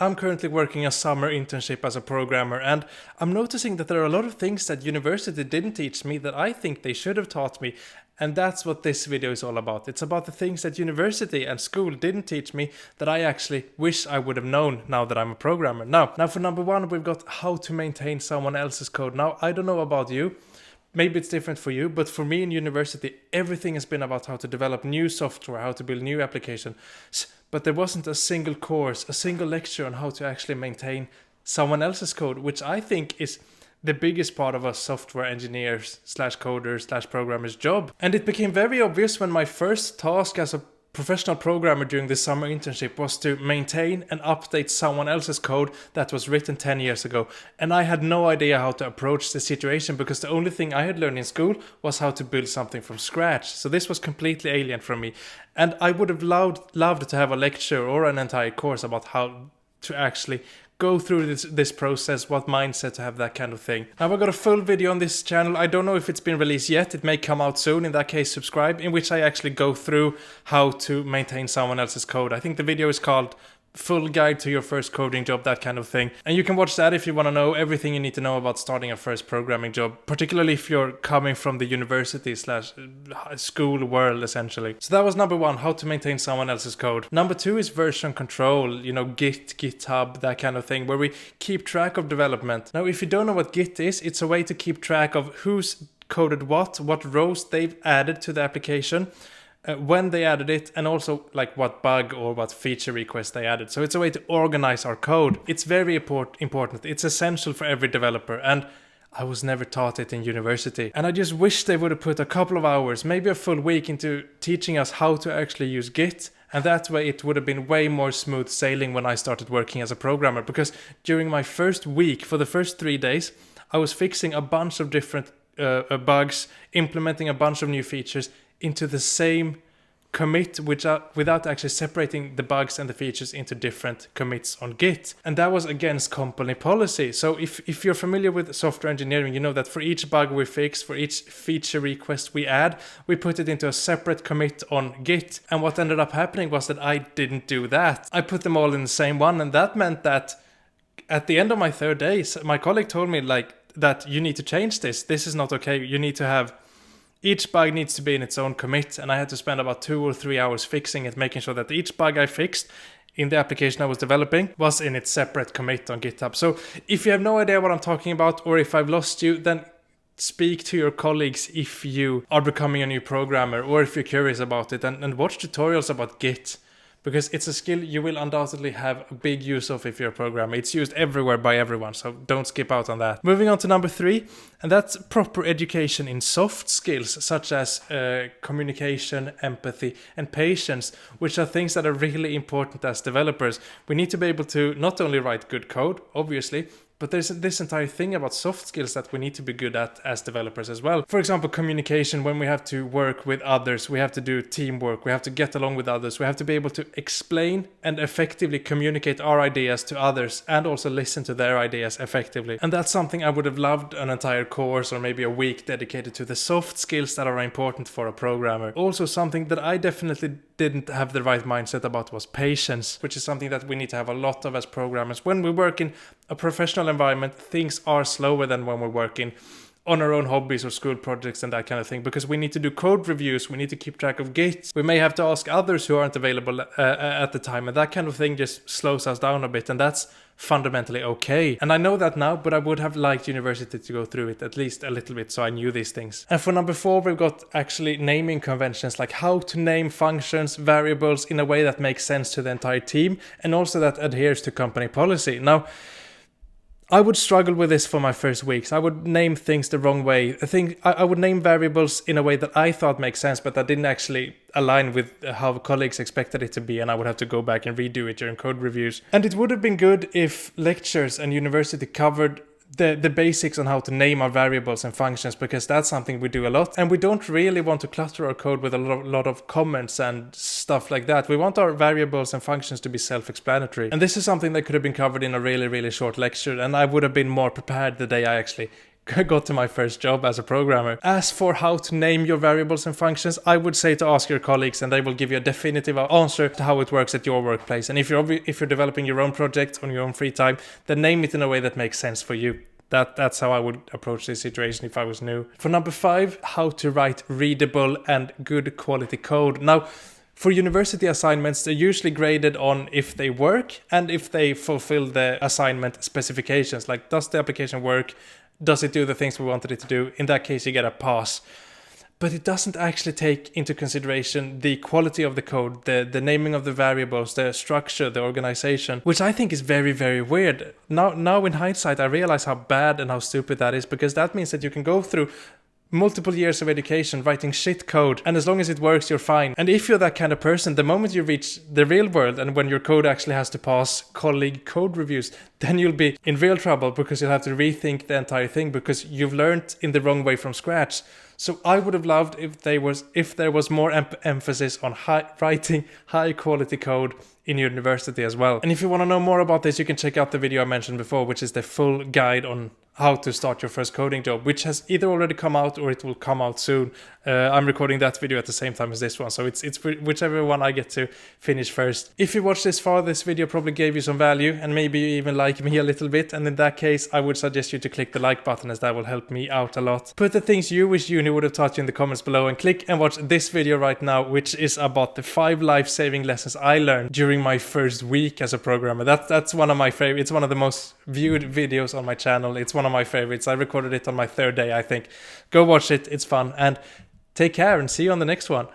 I'm currently working a summer internship as a programmer, and I'm noticing that there are a lot of things that university didn't teach me that I think they should have taught me. And that's what this video is all about. It's about the things that university and school didn't teach me that I actually wish I would have known now that I'm a programmer. Now for number one, we've got how to maintain someone else's code. Now, I don't know about you. Maybe it's different for you, but for me in university, everything has been about how to develop new software, how to build new applications. But there wasn't a single course, a single lecture on how to actually maintain someone else's code, which I think is the biggest part of a software engineers / coders / programmers job. And it became very obvious when my first task as a professional programmer during the summer internship was to maintain and update someone else's code that was written 10 years ago. And I had no idea how to approach the situation because the only thing I had learned in school was how to build something from scratch. So this was completely alien from me. And I would have loved to have a lecture or an entire course about how to actually go through this process, what mindset to have, that kind of thing. Now, I've got a full video on this channel. I don't know if it's been released yet. It may come out soon. In that case, subscribe, in which I actually go through how to maintain someone else's code. I think the video is called Full Guide to Your First Coding Job, that kind of thing. And you can watch that if you want to know everything you need to know about starting a first programming job, particularly if you're coming from the university / school world, essentially. So that was number one, how to maintain someone else's code. Number two is version control, Git, GitHub, that kind of thing, where we keep track of development. Now, if you don't know what Git is, it's a way to keep track of who's coded what rows they've added to the application, when they added it, and also like what bug or what feature request they added. So it's a way to organize our code. It's very important. It's essential for every developer, and I was never taught it in university. And I just wish they would have put a couple of hours, maybe a full week, into teaching us how to actually use Git. And that way it would have been way more smooth sailing when I started working as a programmer. Because during my first week, for the first 3 days, I was fixing a bunch of different bugs, implementing a bunch of new features into the same commit, without actually separating the bugs and the features into different commits on Git. And that was against company policy. So if you're familiar with software engineering, you know that for each bug we fix, for each feature request we add, we put it into a separate commit on Git. And what ended up happening was that I didn't do that. I put them all in the same one, and that meant that at the end of my third day, my colleague told me that you need to change this. This is not okay. You need to have each bug needs to be in its own commit, and I had to spend about 2 or 3 hours fixing it, making sure that each bug I fixed in the application I was developing was in its separate commit on GitHub. So if you have no idea what I'm talking about, or if I've lost you, then speak to your colleagues if you are becoming a new programmer, or if you're curious about it, and watch tutorials about Git. Because it's a skill you will undoubtedly have a big use of if you're a programmer. It's used everywhere by everyone, so don't skip out on that. Moving on to number 3, and that's proper education in soft skills, such as communication, empathy, and patience, which are things that are really important as developers. We need to be able to not only write good code, obviously, but there's this entire thing about soft skills that we need to be good at as developers as well. For example, communication. When we have to work with others, we have to do teamwork, we have to get along with others, we have to be able to explain and effectively communicate our ideas to others, and also listen to their ideas effectively. And that's something I would have loved an entire course or maybe a week dedicated to, the soft skills that are important for a programmer. Also, something that I definitely didn't have the right mindset about was patience, which is something that we need to have a lot of as programmers. When we work in a professional environment, things are slower than when we're working on our own hobbies or school projects and that kind of thing, because we need to do code reviews, we need to keep track of Git, we may have to ask others who aren't available at the time, and that kind of thing just slows us down a bit, and that's fundamentally okay. And I know that now, but I would have liked university to go through it at least a little bit so I knew these things. And for number 4, we've got actually naming conventions, like how to name functions, variables in a way that makes sense to the entire team, and also that adheres to company policy. Now, I would struggle with this for my first weeks. I would name things the wrong way. I would name variables in a way that I thought makes sense, but that didn't actually align with how colleagues expected it to be, and I would have to go back and redo it during code reviews. And it would have been good if lectures and university covered the basics on how to name our variables and functions, because that's something we do a lot, and we don't really want to clutter our code with a lot of comments and stuff like that. We want our variables and functions to be self-explanatory, and this is something that could have been covered in a really short lecture, and I would have been more prepared the day I actually got to my first job as a programmer. As for how to name your variables and functions, I would say to ask your colleagues, and they will give you a definitive answer to how it works at your workplace. And if you're developing your own project on your own free time, then name it in a way that makes sense for you. That's how I would approach this situation if I was new. For number 5, how to write readable and good quality code. Now, for university assignments, they're usually graded on if they work and if they fulfill the assignment specifications. Like, does the application work? Does it do the things we wanted it to do? In that case, you get a pass. But it doesn't actually take into consideration the quality of the code, the naming of the variables, the structure, the organization, which I think is very, very weird. Now in hindsight, I realize how bad and how stupid that is, because that means that you can go through multiple years of education writing shit code, and as long as it works, you're fine. And if you're that kind of person, the moment you reach the real world and when your code actually has to pass colleague code reviews, then you'll be in real trouble, because you'll have to rethink the entire thing because you've learned in the wrong way from scratch. So I would have loved if there was more emphasis on writing high quality code in university as well. And if you want to know more about this, you can check out the video I mentioned before, which is the full guide on how to start your first coding job, which has either already come out or it will come out soon. I'm recording that video at the same time as this one, so it's whichever one I get to finish first. If you watched this far, this video probably gave you some value, and maybe you even like me a little bit, and in that case I would suggest you to click the like button, as that will help me out a lot. Put the things you wish uni would have taught you in the comments below, and click and watch this video right now, which is about the 5 life-saving lessons I learned during my first week as a programmer. That's one of my favorites. It's one of the most viewed videos on my channel. It's one of my favorites. I recorded it on my 3rd day, I think. Go watch it, it's fun, and take care and see you on the next one.